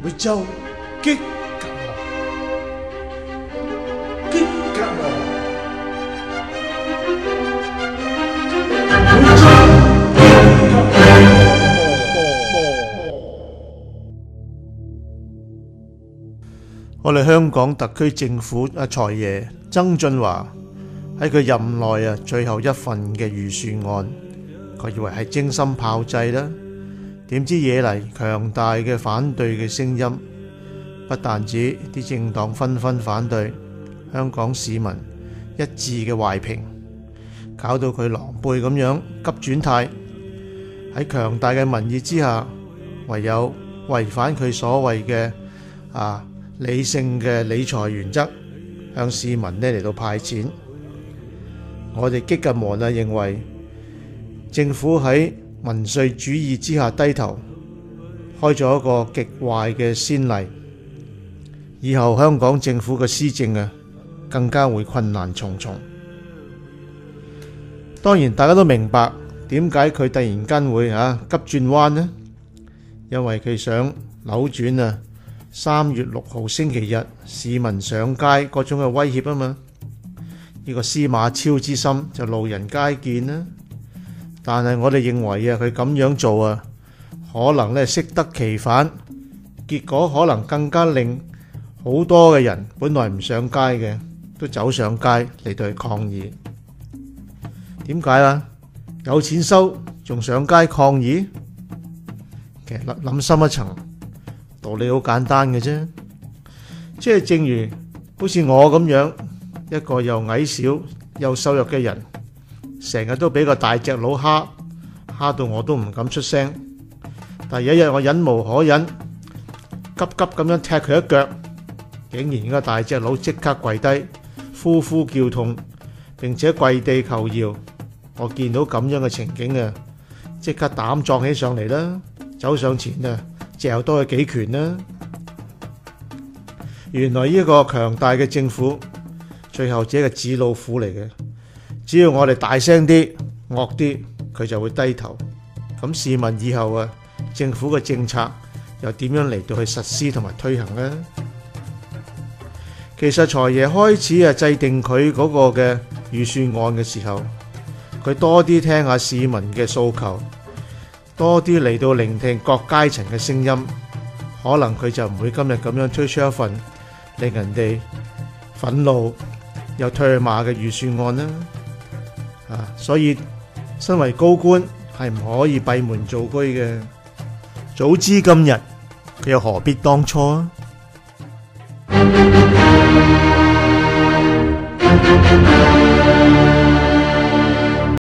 每周激格羅，激格羅，每周激格羅。我哋香港特區政府財爺曾俊華喺佢任內最後一份嘅預算案，佢以為係精心炮製啦。點知惹嚟強大嘅反對嘅聲音，不但止啲政黨紛紛反對，香港市民一致嘅壞評，搞到佢狼狽咁樣急轉態。喺強大嘅民意之下，唯有違反佢所謂嘅理性嘅理財原則，向市民嚟到派錢。我哋激進們認為政府喺民粹主義之下低頭，開咗一個極壞嘅先例。以後香港政府嘅施政更加會困難重重。當然大家都明白點解佢突然間會急轉彎呢？因為佢想扭轉3月6號星期日市民上街嗰種嘅威脅啊嘛。呢個司馬昭之心就路人皆見啦。但係我哋認為佢咁樣做可能適得其反，結果可能更加令好多嘅人本來唔上街嘅都走上街嚟對抗議。點解有錢收仲上街抗議？其實諗深一層，道理好簡單嘅啫，即係正如好似我咁樣一個又矮小又瘦弱嘅人，成日都俾個大隻佬蝦到我都唔敢出聲。但係有一日我忍無可忍，急急咁樣踢佢一腳，竟然個大隻佬即刻跪低，呼呼叫痛，並且跪地求饒。我見到咁樣嘅情景即刻膽壯起上嚟啦，走上前嚼多佢幾拳啦。原來呢個強大嘅政府最後只係個紙老虎嚟嘅，只要我哋大聲啲惡啲，佢就會低頭。咁市民以後政府嘅政策又點樣嚟到去實施同埋推行呢？其實財爺開始制定佢嗰個嘅預算案嘅時候，佢多啲聽下市民嘅訴求，多啲嚟到聆聽各階層嘅聲音，可能佢就唔會今日咁樣推出一份令人哋憤怒又唾罵嘅預算案啦。所以身為高官係唔可以閉門造車嘅。早知今日，佢又何必當初啊？